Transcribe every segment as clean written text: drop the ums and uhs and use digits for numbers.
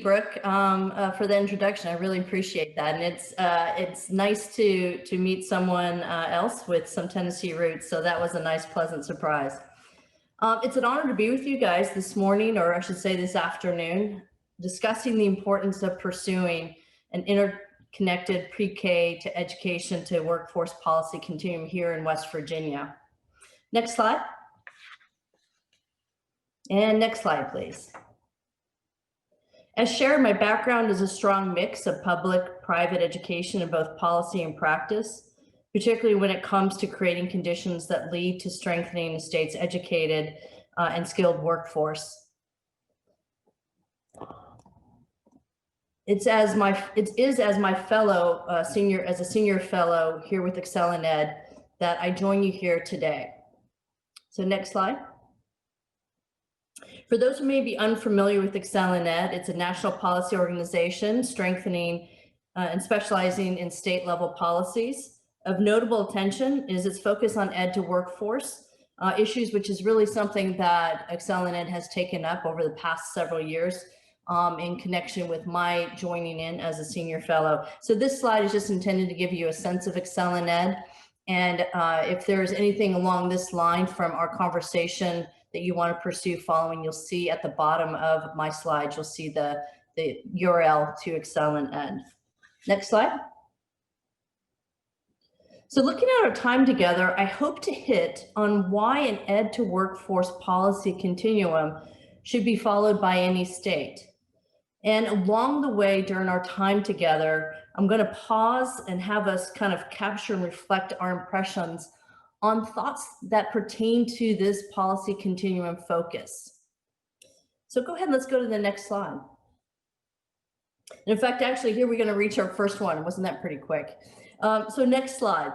Brooke, for the introduction. I really appreciate that, and it's nice to meet someone else with some Tennessee roots. So that was a nice, pleasant surprise. It's an honor to be with you guys this morning, or I should say this afternoon, discussing the importance of pursuing an interconnected pre-K to education to workforce policy continuum here in West Virginia. Next slide. And next slide, please. As shared, my background is a strong mix of public-private education in both policy and practice, particularly when it comes to creating conditions that lead to strengthening the state's educated and skilled workforce. It is as my fellow as a senior fellow here with ExcelinEd that I join you here today. So next slide. For those who may be unfamiliar with ExcelinEd, it's a national policy organization strengthening and specializing in state level policies. Of notable attention is its focus on ed to workforce issues, which is really something that ExcelinEd has taken up over the past several years in connection with my joining in as a senior fellow. So this slide is just intended to give you a sense of ExcelinEd. And if there's anything along this line from our conversation that you want to pursue following, you'll see at the bottom of my slides, you'll see the URL to ExcelinEd. Next slide. So looking at our time together, I hope to hit on why an ed to workforce policy continuum should be followed by any state. And along the way during our time together, I'm going to pause and have us kind of capture and reflect our impressions on thoughts that pertain to this policy continuum focus. So go ahead, let's go to the next slide. And in fact, actually here we're going to reach our first one. Wasn't that pretty quick? So next slide.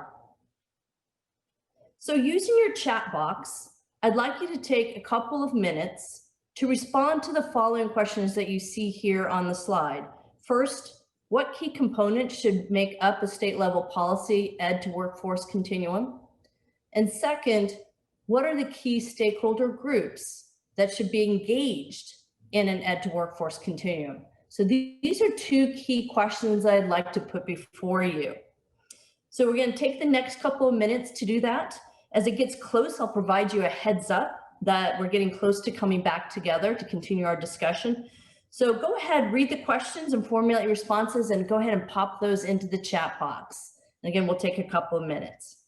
So using your chat box, I'd like you to take a couple of minutes to respond to the following questions that you see here on the slide. First, what key components should make up a state level policy ed to workforce continuum? And second, what are the key stakeholder groups that should be engaged in an ed to workforce continuum? So these are two key questions I'd like to put before you. So we're going to take the next couple of minutes to do that. As it gets close, I'll provide you a heads up that we're getting close to coming back together to continue our discussion. So go ahead, read the questions and formulate your responses, and go ahead and pop those into the chat box. And again, we'll take a couple of minutes.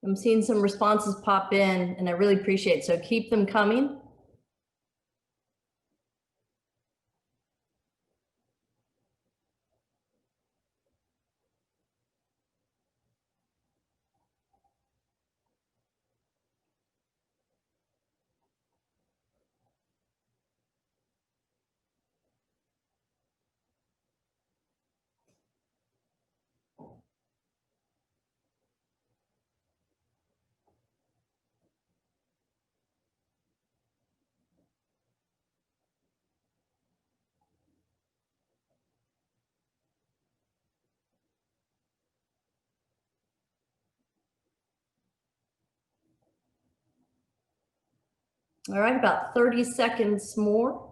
I'm seeing some responses pop in, and I really appreciate it. So keep them coming. All right, about 30 seconds more.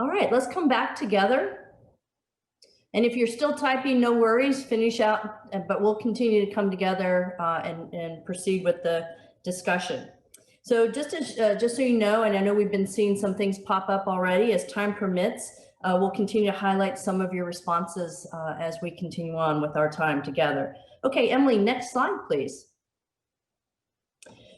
All right, let's come back together. And if you're still typing, no worries, finish out, but we'll continue to come together and proceed with the discussion. So just so you know, and I know we've been seeing some things pop up already, as time permits, we'll continue to highlight some of your responses as we continue on with our time together. Okay, Emily, next slide, please.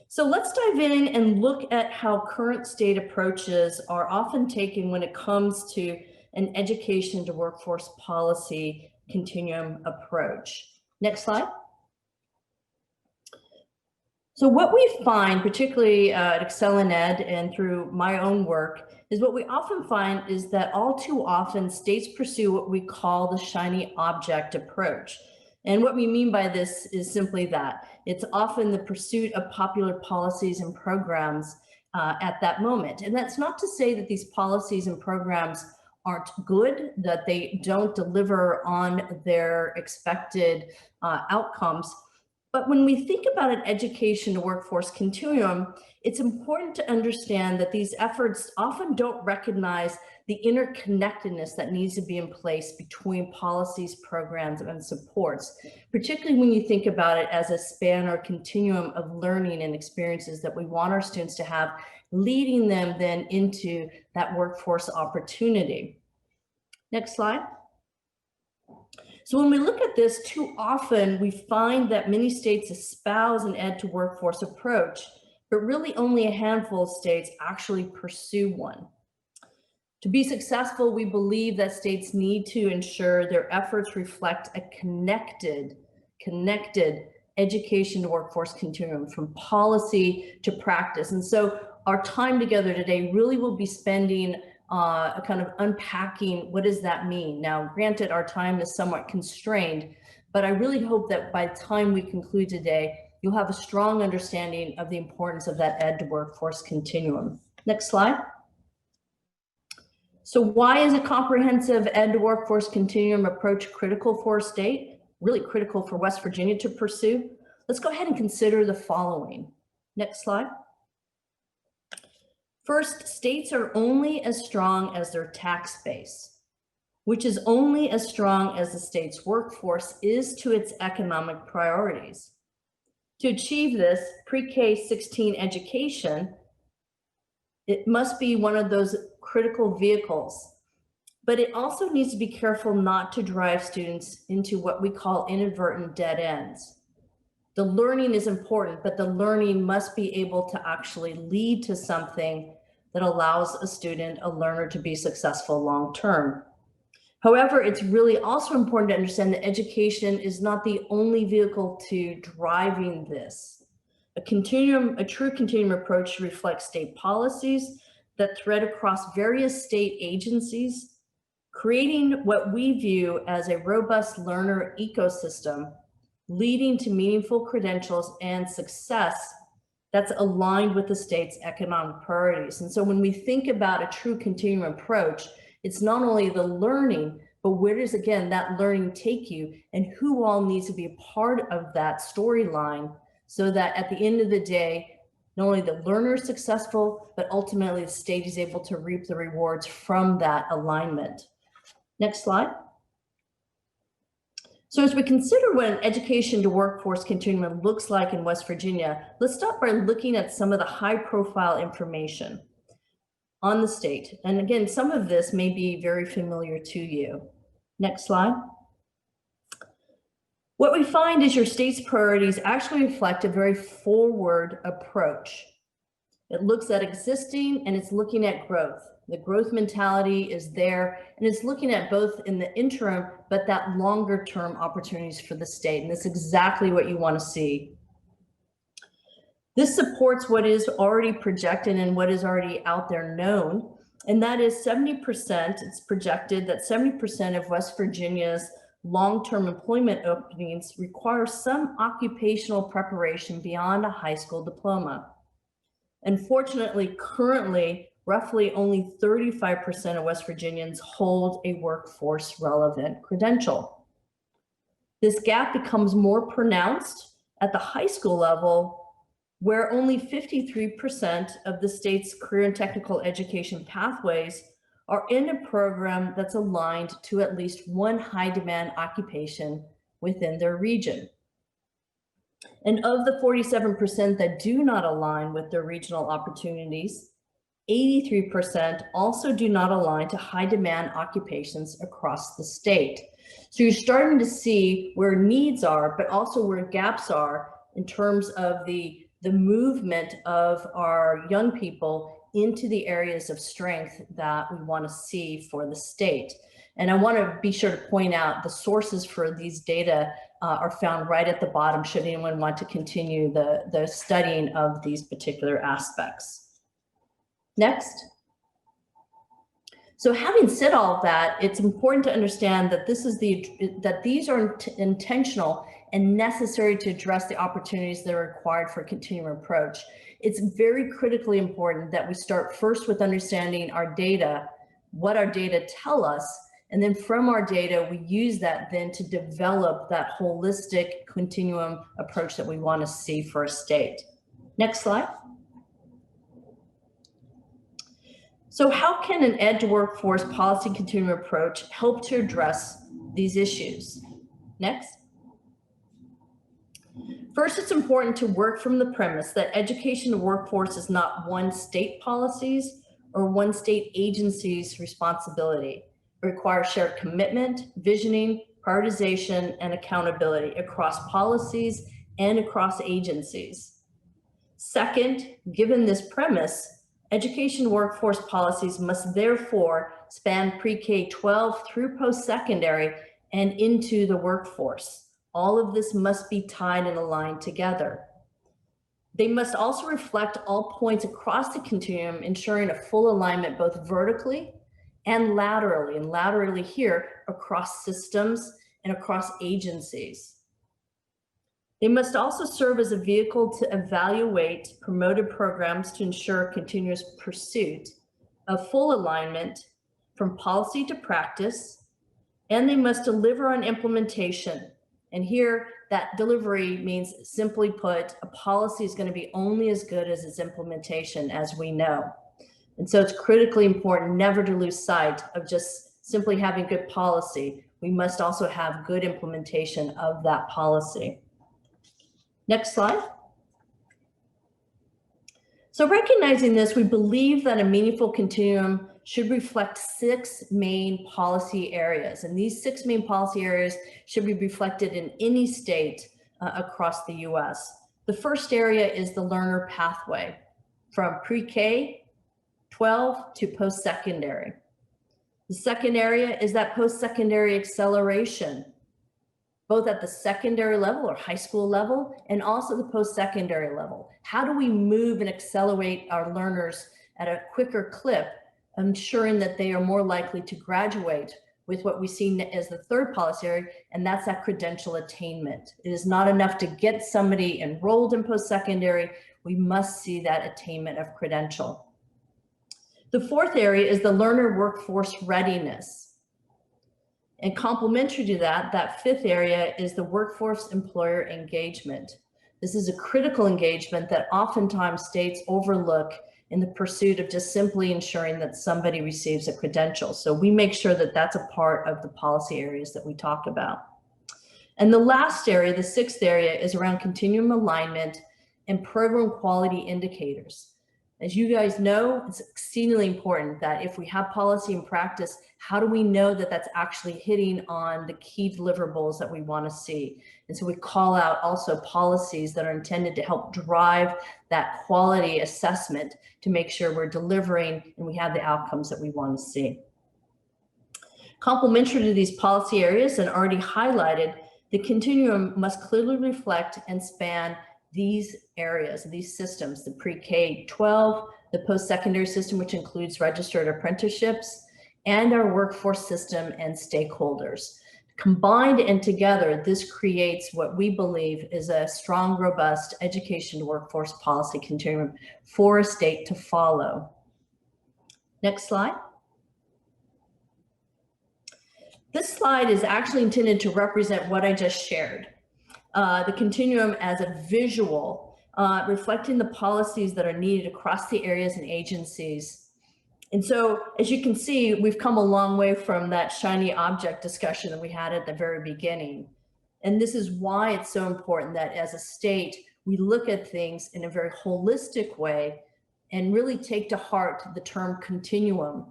So let's dive in and look at how current state approaches are often taken when it comes to an education to workforce policy continuum approach. Next slide. So what we find, particularly at ExcelinEd and through my own work, is what we often find is that all too often states pursue what we call the shiny object approach. And what we mean by this is simply that it's often the pursuit of popular policies and programs at that moment. And that's not to say that these policies and programs aren't good, that they don't deliver on their expected outcomes. But when we think about an education to workforce continuum, it's important to understand that these efforts often don't recognize the interconnectedness that needs to be in place between policies, programs, and supports, particularly when you think about it as a span or continuum of learning and experiences that we want our students to have, leading them then into that workforce opportunity. Next slide. So when we look at this, too often we find that many states espouse an ed to workforce approach, but really only a handful of states actually pursue one. To be successful, we believe that states need to ensure their efforts reflect a connected education to workforce continuum from policy to practice. And so our time together today really will be spending kind of unpacking what does that mean. Now, granted, our time is somewhat constrained, but I really hope that by the time we conclude today, you'll have a strong understanding of the importance of that ed to workforce continuum. Next slide. So why is a comprehensive ed to workforce continuum approach critical for a state? Really critical for West Virginia to pursue? Let's go ahead and consider the following. Next slide. First, states are only as strong as their tax base, which is only as strong as the state's workforce is to its economic priorities. To achieve this, pre-K 16 education, it must be one of those critical vehicles, but it also needs to be careful not to drive students into what we call inadvertent dead ends. The learning is important, but the learning must be able to actually lead to something that allows a student, a learner, to be successful long-term. However, it's really also important to understand that education is not the only vehicle to driving this. A true continuum approach reflects state policies that thread across various state agencies, creating what we view as a robust learner ecosystem, leading to meaningful credentials and success that's aligned with the state's economic priorities. And so when we think about a true continuum approach, it's not only the learning, but where does, again, that learning take you, and who all needs to be a part of that storyline, so that at the end of the day, not only the learner is successful, but ultimately the state is able to reap the rewards from that alignment. Next slide. So as we consider what an education to workforce continuum looks like in West Virginia, let's start by looking at some of the high profile information on the state. And again, some of this may be very familiar to you. Next slide. What we find is your state's priorities actually reflect a very forward approach. It looks at existing and it's looking at growth. The growth mentality is there, and it's looking at both in the interim, but that longer term opportunities for the state. And that's exactly what you want to see. This supports what is already projected and what is already out there known. And that is 70%, it's projected that 70% of West Virginia's long-term employment openings require some occupational preparation beyond a high school diploma. Unfortunately, currently, roughly only 35% of West Virginians hold a workforce relevant credential. This gap becomes more pronounced at the high school level, where only 53% of the state's career and technical education pathways are in a program that's aligned to at least one high demand occupation within their region. And of the 47% that do not align with their regional opportunities, 83% also do not align to high demand occupations across the state. So you're starting to see where needs are, but also where gaps are in terms of the movement of our young people into the areas of strength that we want to see for the state. And I want to be sure to point out the sources for these data are found right at the bottom should anyone want to continue the studying of these particular aspects. Next. So having said all of that, it's important to understand that these are intentional and necessary to address the opportunities that are required for a continuum approach. It's very critically important that we start first with understanding our data, what our data tell us, and then from our data, we use that then to develop that holistic continuum approach that we want to see for a state. Next slide. So how can an ed to workforce policy continuum approach help to address these issues? Next. First, it's important to work from the premise that education to workforce is not one state policy's or one state agency's responsibility. It requires shared commitment, visioning, prioritization, and accountability across policies and across agencies. Second, given this premise, education workforce policies must therefore span pre-K-12 through post-secondary and into the workforce. All of this must be tied and aligned together. They must also reflect all points across the continuum, ensuring a full alignment both vertically and laterally here across systems and across agencies. They must also serve as a vehicle to evaluate promoted programs to ensure continuous pursuit of full alignment from policy to practice, and they must deliver on implementation. And here, that delivery means, simply put, a policy is going to be only as good as its implementation, as we know. And so it's critically important never to lose sight of just simply having good policy. We must also have good implementation of that policy. Next slide. So recognizing this, we believe that a meaningful continuum should reflect 6 main policy areas. And these 6 main policy areas should be reflected in any state across the US. The first area is the learner pathway from pre-K 12 to post-secondary. The second area is that post-secondary acceleration, both at the secondary level or high school level and also the post-secondary level. How do we move and accelerate our learners at a quicker clip, ensuring that they are more likely to graduate with what we see as the third policy area, and that's that credential attainment. It is not enough to get somebody enrolled in post-secondary. We must see that attainment of credential. The fourth area is the learner workforce readiness. And complementary to that, that fifth area is the workforce employer engagement. This is a critical engagement that oftentimes states overlook in the pursuit of just simply ensuring that somebody receives a credential. So we make sure that that's a part of the policy areas that we talk about. And the last area, the sixth area, is around continuum alignment and program quality indicators. As you guys know, it's exceedingly important that if we have policy and practice, how do we know that that's actually hitting on the key deliverables that we want to see? And so we call out also policies that are intended to help drive that quality assessment to make sure we're delivering and we have the outcomes that we want to see. Complementary to these policy areas and already highlighted, the continuum must clearly reflect and span these areas, these systems, the pre-K-12, the post-secondary system, which includes registered apprenticeships, and our workforce system and stakeholders. Combined and together, this creates what we believe is a strong, robust education to workforce policy continuum for a state to follow. Next slide. This slide is actually intended to represent what I just shared. The continuum as a visual, reflecting the policies that are needed across the areas and agencies And so, as you can see, we've come a long way from that shiny object discussion that we had at the very beginning. And this is why it's so important that as a state, we look at things in a very holistic way and really take to heart the term continuum.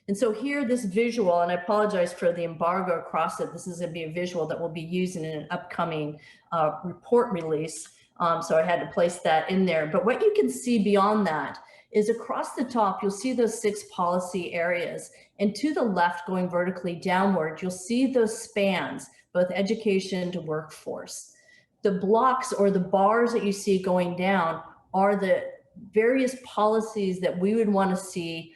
And so here, this visual, and I apologize for the embargo across it, this is going to be a visual that will be used in an upcoming report release. So I had to place that in there. But what you can see beyond that is across the top, you'll see those 6 policy areas. And to the left, going vertically downward, you'll see those spans, both education to workforce. The blocks or the bars that you see going down are the various policies that we would want to see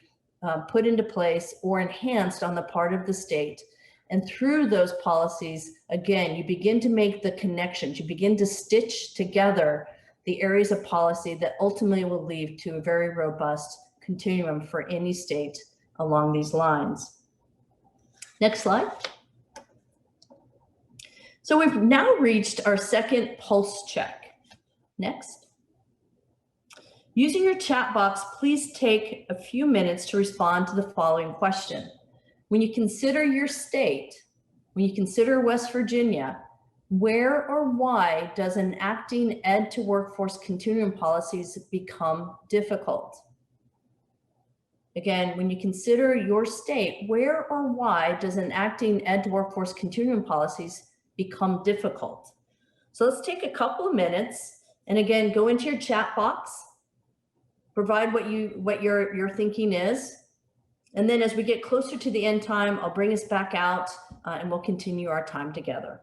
put into place or enhanced on the part of the state. And through those policies, again, you begin to make the connections, you begin to stitch together the areas of policy that ultimately will lead to a very robust continuum for any state along these lines. Next slide. So we've now reached our second pulse check. Next. Using your chat box, please take a few minutes to respond to the following question. When you consider your state, when you consider West Virginia, where or why does enacting ed to workforce continuum policies become difficult? Again, when you consider your state, where or why does enacting ed to workforce continuum policies become difficult? So let's take a couple of minutes and again, go into your chat box, provide what your thinking is. And then as we get closer to the end time, I'll bring us back out and we'll continue our time together.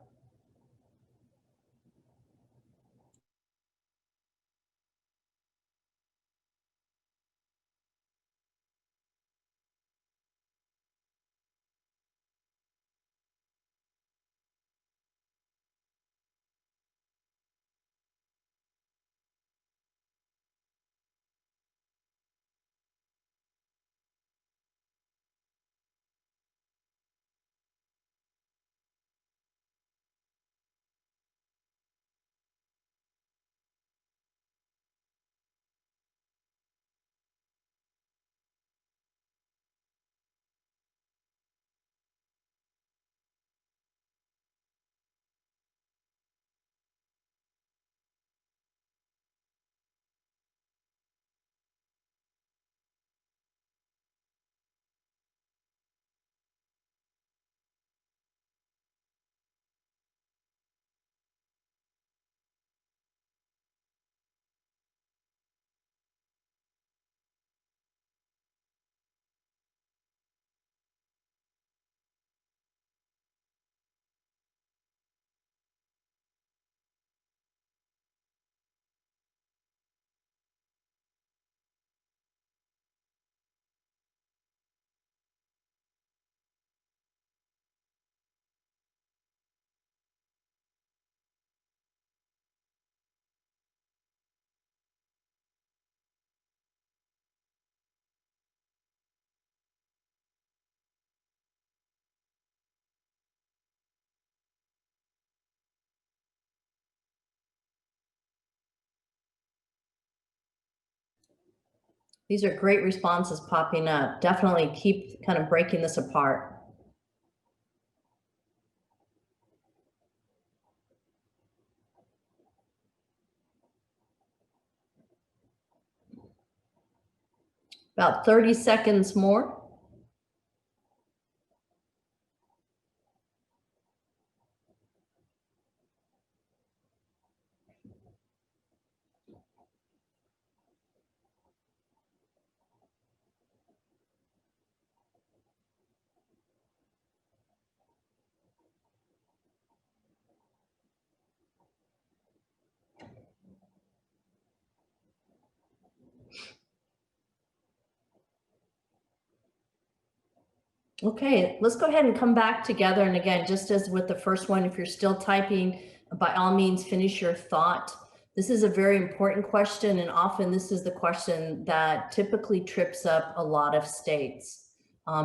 These are great responses popping up. Definitely keep kind of breaking this apart. About 30 seconds more. Okay, let's go ahead and come back together. And again, just as with the first one, if you're still typing, by all means, finish your thought. This is a very important question, and often this is the question that typically trips up a lot of states.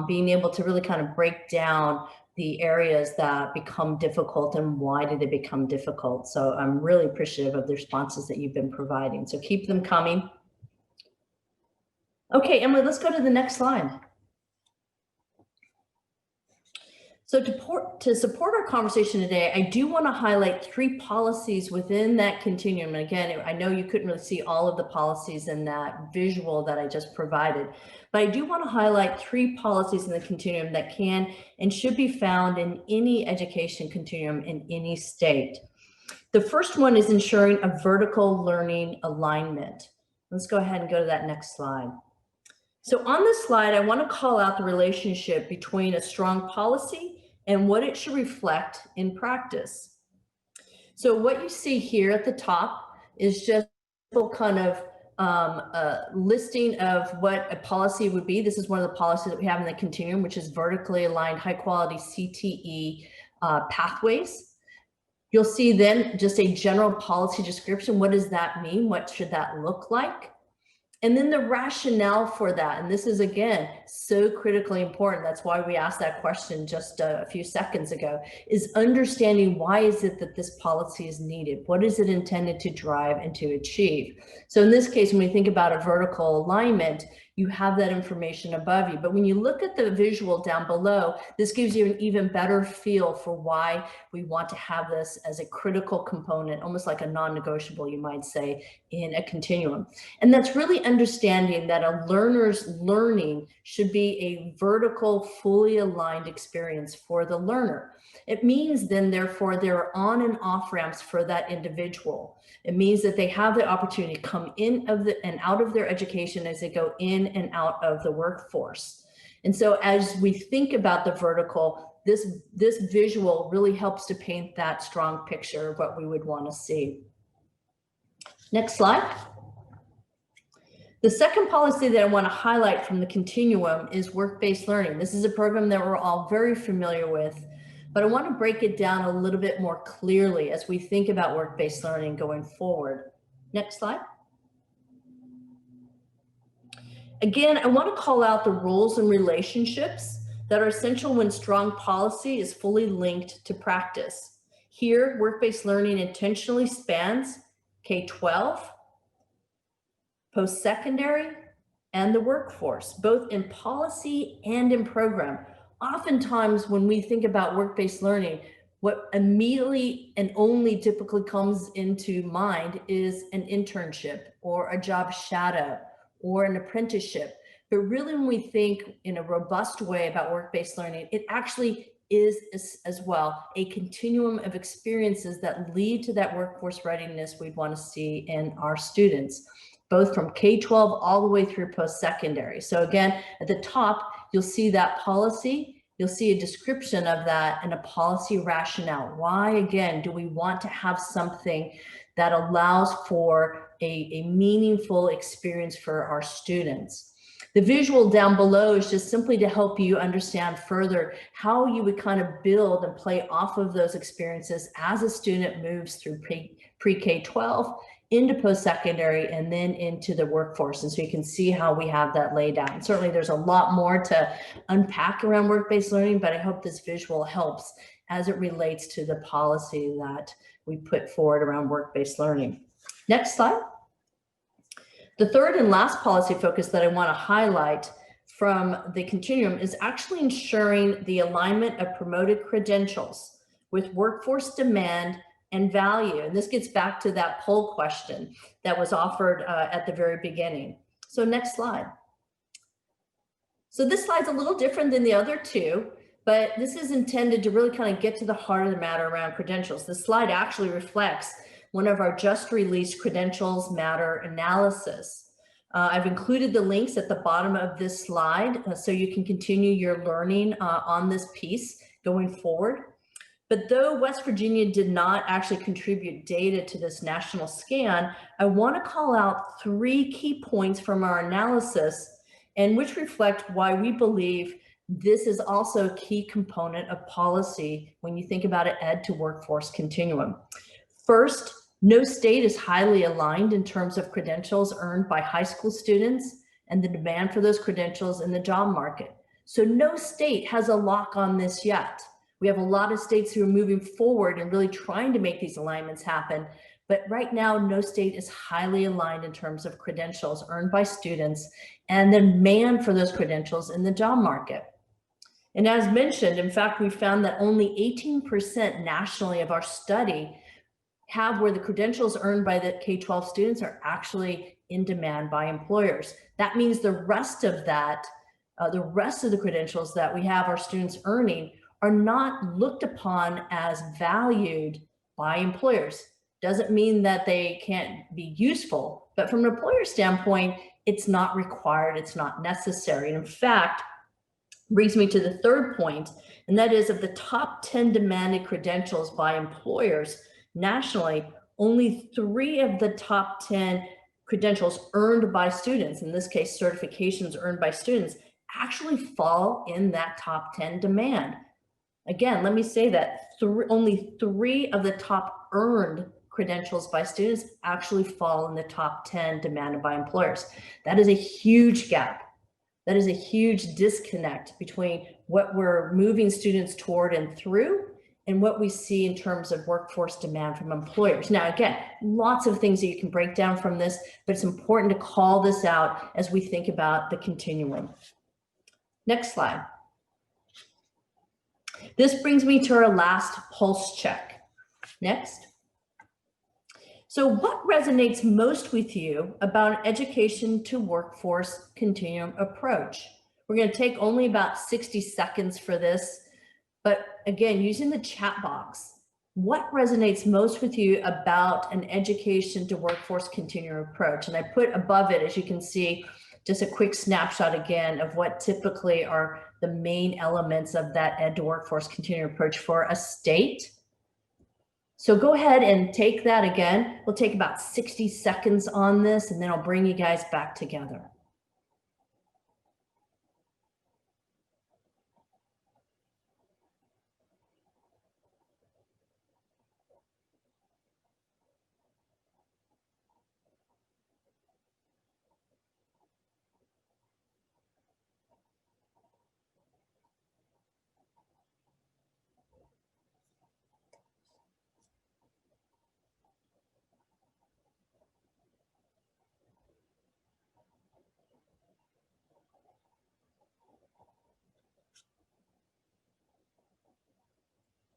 Being able to really kind of break down the areas that become difficult and why do they become difficult. So I'm really appreciative of the responses that you've been providing. So keep them coming. Okay, Emily, let's go to the next slide. So to support our conversation today, I do want to highlight 3 policies within that continuum. And again, I know you couldn't really see all of the policies in that visual that I just provided, but I do want to highlight 3 policies in the continuum that can and should be found in any education continuum in any state. The first one is ensuring a vertical learning alignment. Let's go ahead and go to that next slide. So on this slide, I want to call out the relationship between a strong policy and what it should reflect in practice. So what you see here at the top is just a kind of listing of what a policy would be. This is one of the policies that we have in the continuum, which is vertically aligned high quality CTE pathways. You'll see then just a general policy description. What does that mean? What should that look like? And then the rationale for that, and this is, again, so critically important. That's why we asked that question just a few seconds ago, is understanding why is it that this policy is needed? What is it intended to drive and to achieve? So in this case, when we think about a vertical alignment, you have that information above you. But when you look at the visual down below, this gives you an even better feel for why we want to have this as a critical component, almost like a non-negotiable, you might say, in a continuum. And that's really understanding that a learner's learning should be a vertical, fully aligned experience for the learner. It means then, therefore, there are on and off ramps for that individual. It means that they have the opportunity to come in and out of their education as they go in and out of the workforce. And so as we think about the vertical, this visual really helps to paint that strong picture of what we would want to see. Next slide. The second policy that I want to highlight from the continuum is work-based learning. This is a program that we're all very familiar with, but I want to break it down a little bit more clearly as we think about work-based learning going forward. Next slide. Again, I want to call out the roles and relationships that are essential when strong policy is fully linked to practice. Here, work-based learning intentionally spans K-12, post-secondary, and the workforce, both in policy and in program. Oftentimes, when we think about work-based learning, what immediately and only typically comes into mind is an internship or a job shadow or an apprenticeship. But really, when we think in a robust way about work-based learning, it actually is as well a continuum of experiences that lead to that workforce readiness we'd want to see in our students, both from K-12 all the way through post-secondary. So again, at the top, you'll see that policy, you'll see a description of that and a policy rationale. Why, again, do we want to have something that allows for a meaningful experience for our students? The visual down below is just simply to help you understand further how you would kind of build and play off of those experiences as a student moves through pre-K-12 into post-secondary and then into the workforce. And so you can see how we have that laid out. And certainly there's a lot more to unpack around work-based learning, but I hope this visual helps as it relates to the policy that we put forward around work-based learning. Next slide. The third and last policy focus that I want to highlight from the continuum is actually ensuring the alignment of promoted credentials with workforce demand and value. And this gets back to that poll question that was offered at the very beginning. So next slide. So this slide's a little different than the other two, but this is intended to really kind of get to the heart of the matter around credentials. This slide actually reflects one of our just released credentials matter analysis. I've included the links at the bottom of this slide so you can continue your learning on this piece going forward. But though West Virginia did not actually contribute data to this national scan, I want to call out 3 key points from our analysis and which reflect why we believe this is also a key component of policy when you think about an ed to workforce continuum. First, no state is highly aligned in terms of credentials earned by high school students and the demand for those credentials in the job market. So no state has a lock on this yet. We have a lot of states who are moving forward and really trying to make these alignments happen, But right now, no state is highly aligned in terms of credentials earned by students and the demand for those credentials in the job market. And as mentioned, in fact, we found that only 18% nationally of our study have where the credentials earned by the K-12 students are actually in demand by employers. That means the rest of that, the rest of the credentials that we have our students earning are not looked upon as valued by employers. Doesn't mean that they can't be useful, but from an employer standpoint, it's not required, it's not necessary. And in fact, brings me to the third point, and that is of the top 10 demanded credentials by employers nationally, only 3 of the top 10 credentials earned by students, in this case, certifications earned by students, actually fall in that top 10 demand. Again, let me say that only 3 of the top earned credentials by students actually fall in the top 10 demanded by employers. That is a huge gap. That is a huge disconnect between what we're moving students toward and through and what we see in terms of workforce demand from employers. Now, again, lots of things that you can break down from this, but it's important to call this out as we think about the continuum. Next slide. This brings me to our last pulse check. Next. So what resonates most with you about an education to workforce continuum approach? We're going to take only about 60 seconds for this, but again, using the chat box, what resonates most with you about an education to workforce continuum approach? And I put above it, as you can see, just a quick snapshot again of what typically are the main elements of that ed to workforce continuum approach for a state. So go ahead and take that again. We'll take about 60 seconds on this, and then I'll bring you guys back together.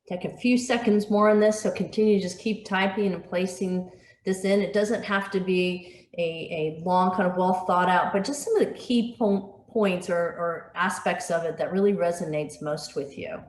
Take a few seconds more on this, so continue to just keep typing and placing this in. It doesn't have to be a long, kind of well thought out, but just some of the key points or aspects of it that really resonates most with you.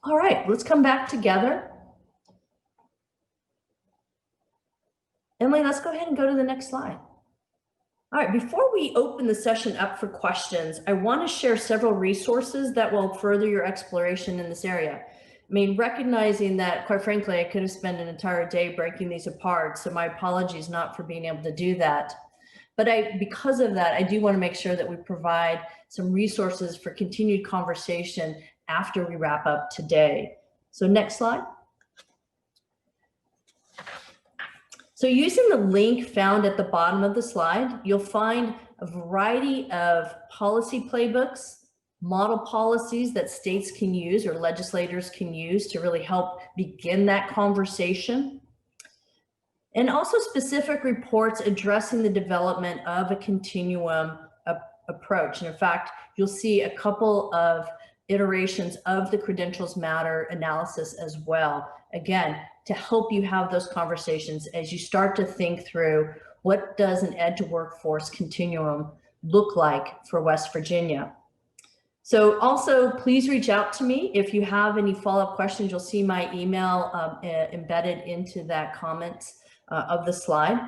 All right, let's come back together. Emily, let's go ahead and go to the next slide. All right, before we open the session up for questions, I want to share several resources that will further your exploration in this area. I mean, recognizing that, quite frankly, I could have spent an entire day breaking these apart, so my apologies not for being able to do that. But because of that, I do want to make sure that we provide some resources for continued conversation after we wrap up today. So next slide. So using the link found at the bottom of the slide, you'll find a variety of policy playbooks, model policies that states can use or legislators can use to really help begin that conversation. And also specific reports addressing the development of a continuum approach. And in fact, you'll see a couple of iterations of the credentials matter analysis as well. Again, to help you have those conversations as you start to think through what does an ed to workforce continuum look like for West Virginia. So also please reach out to me if you have any follow-up questions. You'll see my email embedded into that comment of the slide.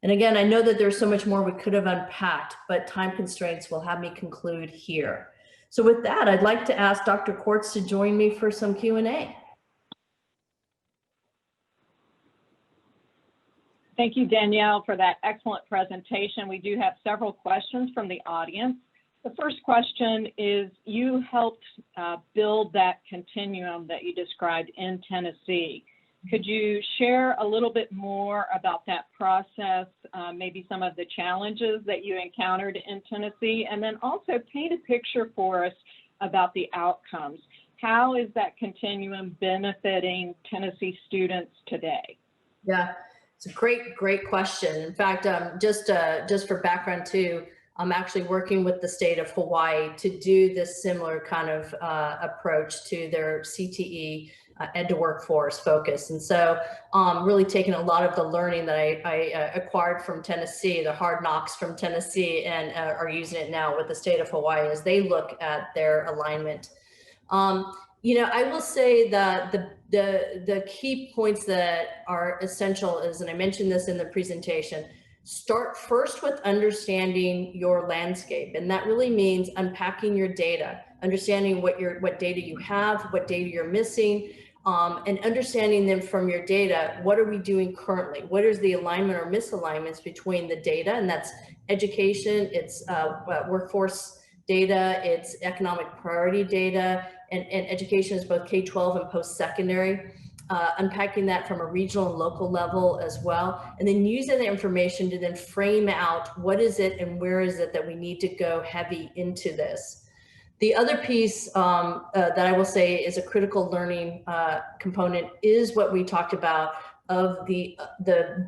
And again, I know that there's so much more we could have unpacked, but time constraints will have me conclude here. So with that, I'd like to ask Dr. Quartz to join me for some Q&A. Thank you, Danielle, for that excellent presentation. We do have several questions from the audience. The first question is, you helped build that continuum that you described in Tennessee. Could you share a little bit more about that process, maybe some of the challenges that you encountered in Tennessee, and then also paint a picture for us about the outcomes? How is that continuum benefiting Tennessee students today? Yeah, it's a great question. In fact, just for background too, I'm actually working with the state of Hawaii to do this similar kind of approach to their CTE Ed to Workforce focus. And so really taking a lot of the learning that I acquired from Tennessee, the hard knocks from Tennessee, and are using it now with the state of Hawaii as they look at their alignment. You know, I will say that the key points that are essential is, and I mentioned this in the presentation, start first with understanding your landscape. And that really means unpacking your data, understanding what data you have, what data you're missing, and understanding them from your data. What are we doing currently? What is the alignment or misalignments between the data? And that's education, it's workforce data, it's economic priority data, and education is both K-12 and post-secondary. Unpacking that from a regional and local level as well, and then using the information to then frame out what is it and where is it that we need to go heavy into this. The other piece that I will say is a critical learning component is what we talked about of the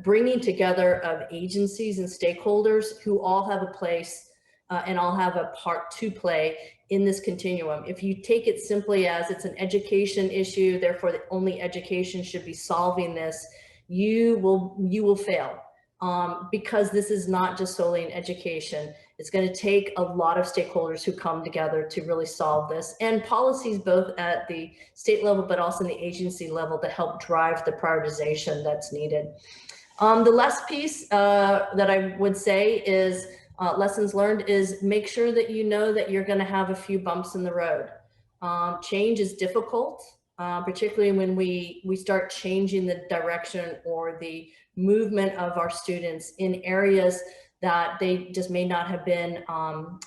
bringing together of agencies and stakeholders who all have a place and all have a part to play in this continuum. If you take it simply as it's an education issue, therefore the only education should be solving this, you will fail because this is not just solely an education. It's going to take a lot of stakeholders who come together to really solve this, and policies both at the state level but also in the agency level to help drive the prioritization that's needed. The last piece that I would say is lessons learned is make sure that you know that you're going to have a few bumps in the road. Change is difficult, particularly when we start changing the direction or the movement of our students in areas that they just may not have been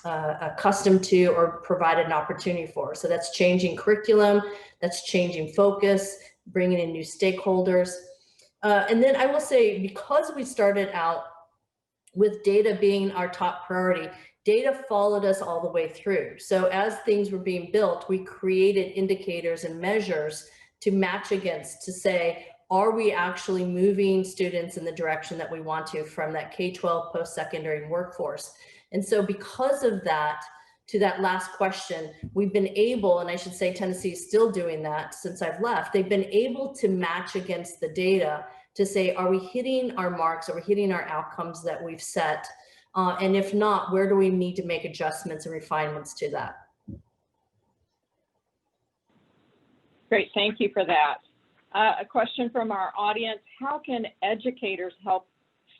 accustomed to or provided an opportunity for. So that's changing curriculum, that's changing focus, bringing in new stakeholders. And then I will say, because we started out with data being our top priority, data followed us all the way through. So as things were being built, we created indicators and measures to match against, to say, are we actually moving students in the direction that we want to from that K-12 post-secondary workforce? And so because of that, to that last question, we've been able, and I should say Tennessee is still doing that since I've left, they've been able to match against the data to say, are we hitting our marks? Are we hitting our outcomes that we've set? And if not, where do we need to make adjustments and refinements to that? Great, thank you for that. A question from our audience: how can educators help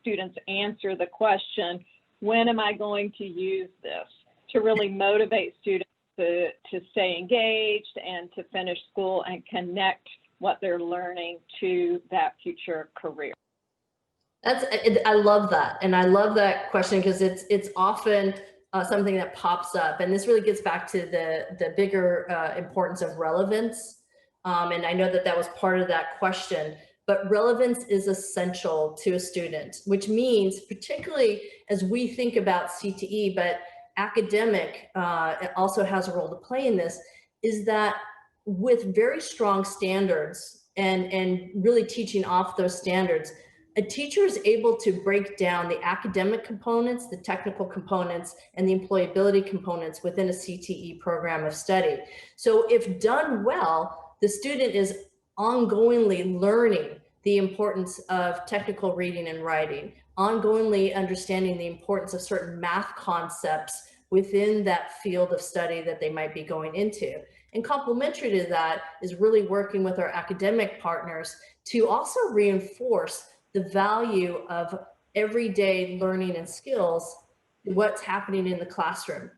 students answer the question, when am I going to use this, to really motivate students to stay engaged and to finish school and connect what they're learning to that future career? I love that. And I love that question because it's often something that pops up. And this really gets back to the bigger importance of relevance. And I know that was part of that question, but relevance is essential to a student, which means, particularly as we think about CTE, but academic also has a role to play in this, is that with very strong standards and really teaching off those standards, a teacher is able to break down the academic components, the technical components, and the employability components within a CTE program of study. So if done well, the student is ongoingly learning the importance of technical reading and writing, ongoingly understanding the importance of certain math concepts within that field of study that they might be going into. And complementary to that is really working with our academic partners to also reinforce the value of everyday learning and skills, what's happening in the classroom.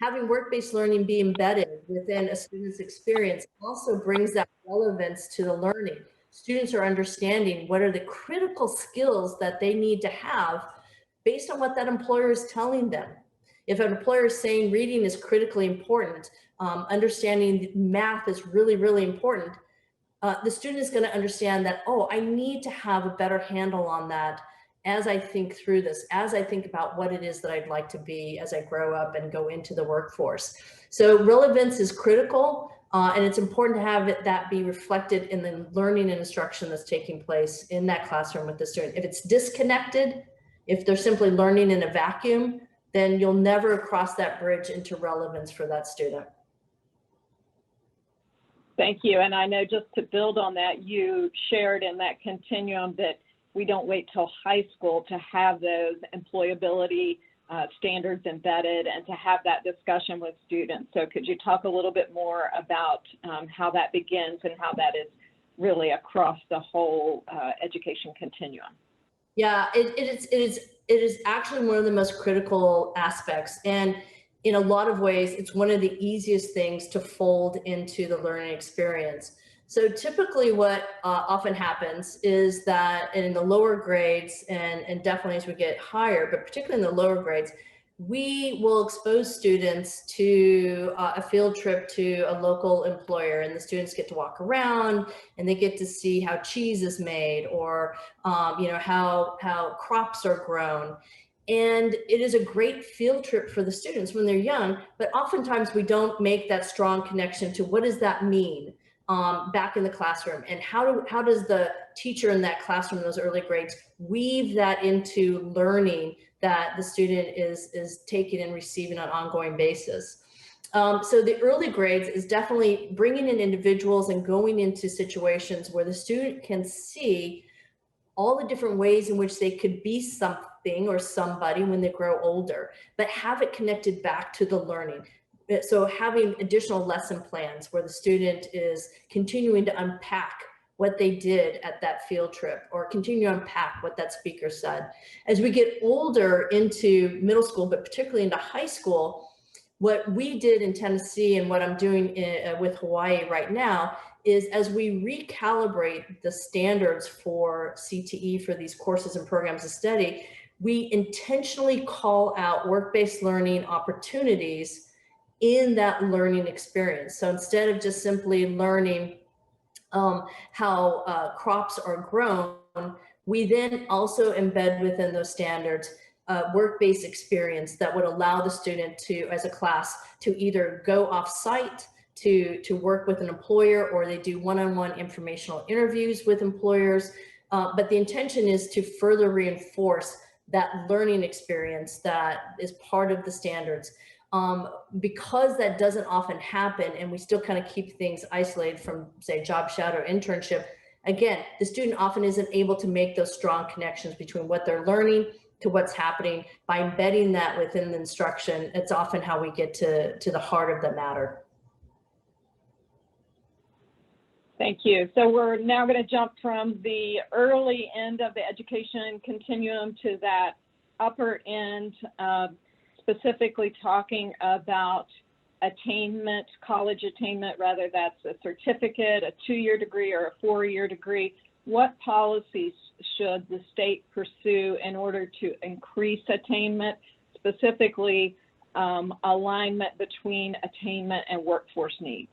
Having work-based learning be embedded within a student's experience also brings that relevance to the learning. Students are understanding what are the critical skills that they need to have based on what that employer is telling them. If an employer is saying reading is critically important, understanding math is really, really important, the student is going to understand that, oh, I need to have a better handle on that as I think through this, as I think about what it is that I'd like to be as I grow up and go into the workforce. So relevance is critical, and it's important to have that be reflected in the learning and instruction that's taking place in that classroom with the student. If it's disconnected, if they're simply learning in a vacuum, then you'll never cross that bridge into relevance for that student. Thank you. And I know, just to build on that, you shared in that continuum that we don't wait till high school to have those employability standards embedded and to have that discussion with students. So could you talk a little bit more about how that begins and how that is really across the whole education continuum? Yeah, it is actually one of the most critical aspects. And in a lot of ways, it's one of the easiest things to fold into the learning experience. So typically what often happens is that in the lower grades, and definitely as we get higher, but particularly in the lower grades, we will expose students to a field trip to a local employer, and the students get to walk around and they get to see how cheese is made, or how crops are grown. And it is a great field trip for the students when they're young, but oftentimes we don't make that strong connection to what does that mean back in the classroom, and how does the teacher in that classroom in those early grades weave that into learning that the student is taking and receiving on an ongoing basis. So the early grades is definitely bringing in individuals and going into situations where the student can see all the different ways in which they could be something or somebody when they grow older, but have it connected back to the learning. So having additional lesson plans where the student is continuing to unpack what they did at that field trip, or continue to unpack what that speaker said. As we get older into middle school, but particularly into high school, what we did in Tennessee and what I'm doing with Hawaii right now is, as we recalibrate the standards for CTE for these courses and programs of study, we intentionally call out work-based learning opportunities in that learning experience. So instead of just simply learning how crops are grown, we then also embed within those standards work-based experience that would allow the student to, as a class, to either go off-site to work with an employer, or they do one-on-one informational interviews with employers. But the intention is to further reinforce that learning experience that is part of the standards. Because that doesn't often happen, and we still kind of keep things isolated from, say, job shadow or internship, again, the student often isn't able to make those strong connections between what they're learning to what's happening. By embedding that within the instruction, it's often how we get to the heart of the matter. Thank you. So we're now going to jump from the early end of the education continuum to that upper end, specifically talking about attainment, college attainment, whether that's a certificate, a 2-year degree, or a 4-year degree. What policies should the state pursue in order to increase attainment, specifically alignment between attainment and workforce needs?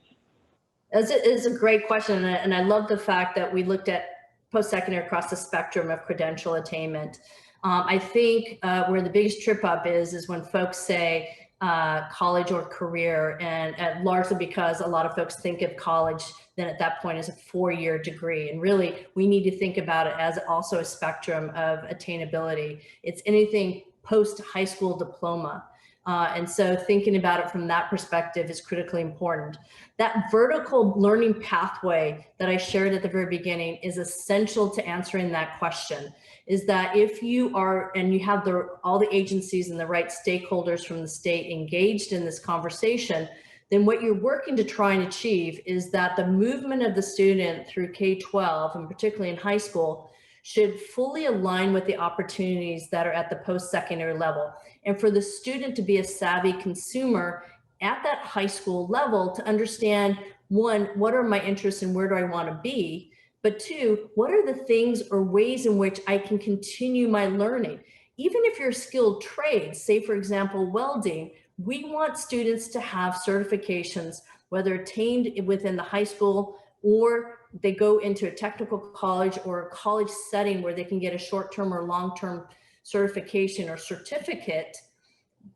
It's a great question, and I love the fact that we looked at post-secondary across the spectrum of credential attainment. I think where the biggest trip up is when folks say college or career, and largely because a lot of folks think of college then at that point as a 4-year degree. And really, we need to think about it as also a spectrum of attainability. It's anything post-high school diploma. And so thinking about it from that perspective is critically important. That vertical learning pathway that I shared at the very beginning is essential to answering that question. Is that if you are, and you have all the agencies and the right stakeholders from the state engaged in this conversation, then what you're working to try and achieve is that the movement of the student through K-12, and particularly in high school, should fully align with the opportunities that are at the post-secondary level. And for the student to be a savvy consumer at that high school level to understand, one, what are my interests and where do I want to be? But two, what are the things or ways in which I can continue my learning? Even if you're a skilled trade, say for example, welding, we want students to have certifications, whether attained within the high school or they go into a technical college or a college setting where they can get a short-term or long-term certification or certificate,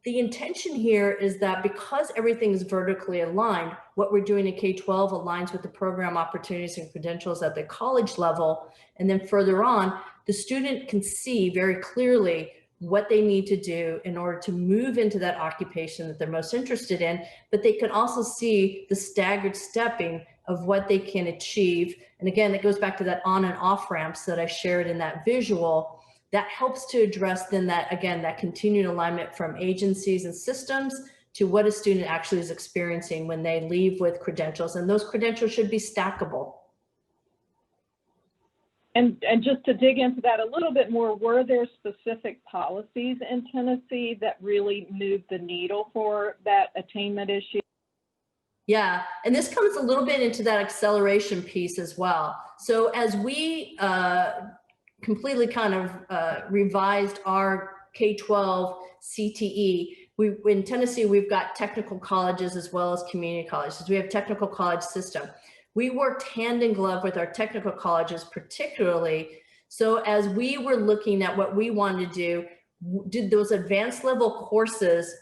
the intention here is that because everything is vertically aligned, what we're doing in K-12 aligns with the program opportunities and credentials at the college level. And then further on, the student can see very clearly what they need to do in order to move into that occupation that they're most interested in, but they can also see the staggered stepping of what they can achieve. And again, it goes back to that on and off ramps that I shared in that visual. That helps to address then that, again, that continued alignment from agencies and systems to what a student actually is experiencing when they leave with credentials. And those credentials should be stackable. And just to dig into that a little bit more, were there specific policies in Tennessee that really moved the needle for that attainment issue? Yeah, and this comes a little bit into that acceleration piece as well. So as we completely kind of revised our K-12 CTE, in Tennessee, we've got technical colleges as well as community colleges. We have technical college system. We worked hand in glove with our technical colleges particularly. So as we were looking at what we wanted to do, did those advanced level courses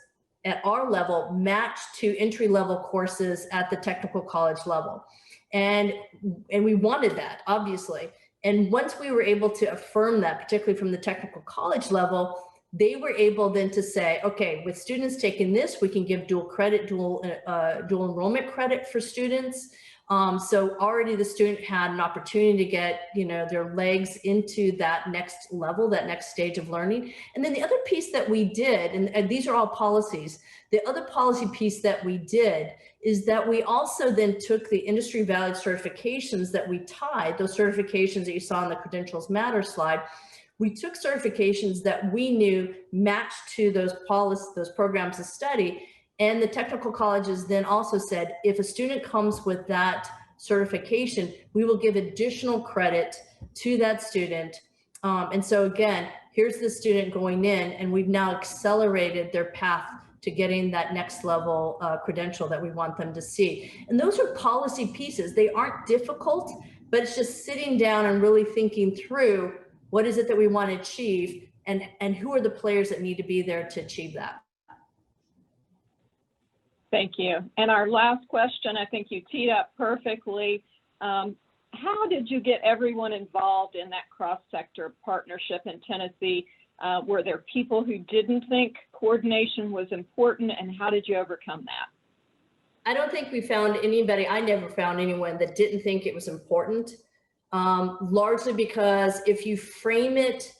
at our level match to entry level courses at the technical college level? And we wanted that, obviously. And once we were able to affirm that, particularly from the technical college level, they were able then to say, okay, with students taking this, we can give dual enrollment credit for students. So already the student had an opportunity to get, their legs into that next level, that next stage of learning. And then the other piece that we did, and these are all policies, the other policy piece that we did is that we also then took the industry valued certifications that we tied, those certifications that you saw on the Credentials Matter slide. We took certifications that we knew matched to those policies, those programs of study. And the technical colleges then also said, if a student comes with that certification, we will give additional credit to that student. And so again, here's the student going in, and we've now accelerated their path to getting that next level credential that we want them to see. And those are policy pieces. They aren't difficult, but it's just sitting down and really thinking through what is it that we want to achieve, and who are the players that need to be there to achieve that. Thank you. And our last question, I think you teed up perfectly. How did you get everyone involved in that cross-sector partnership in Tennessee? Were there people who didn't think coordination was important, and how did you overcome that? I don't think we found anybody, I never found anyone that didn't think it was important, largely because if you frame it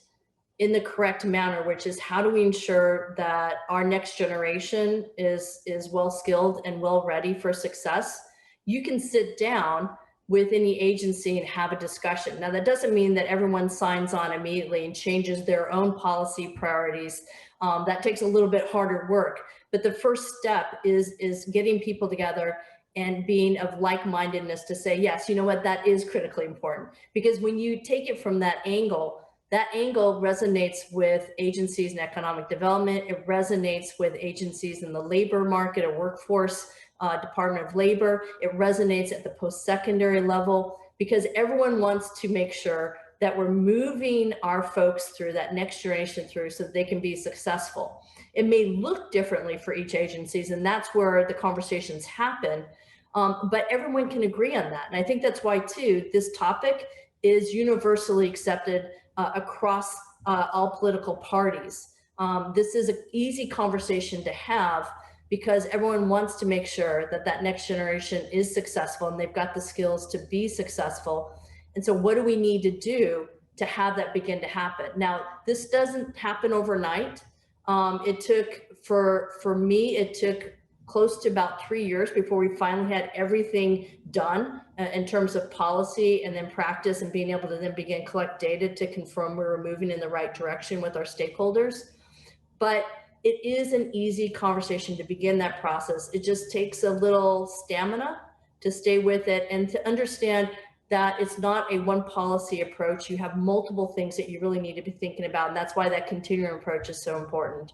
in the correct manner, which is how do we ensure that our next generation is well skilled and well ready for success, you can sit down with any agency and have a discussion. Now, that doesn't mean that everyone signs on immediately and changes their own policy priorities. That takes a little bit harder work. But the first step is getting people together and being of like-mindedness to say, yes, you know what, that is critically important. Because when you take it from that angle resonates with agencies in economic development. It resonates with agencies in the labor market or workforce, Department of Labor. It resonates at the post-secondary level, because everyone wants to make sure that we're moving our folks through that next generation through so that they can be successful. It may look differently for each agencies, and that's where the conversations happen, but everyone can agree on that. And I think that's why, too, this topic is universally accepted across all political parties. This is an easy conversation to have because everyone wants to make sure that that next generation is successful and they've got the skills to be successful. And so what do we need to do to have that begin to happen? Now, this doesn't happen overnight. It took, for me, it took close to about 3 years before we finally had everything done in terms of policy and then practice and being able to then begin collect data to confirm we were moving in the right direction with our stakeholders. But it is an easy conversation to begin that process. It just takes a little stamina to stay with it and to understand that it's not a one policy approach. You have multiple things that you really need to be thinking about. And that's why that continuum approach is so important.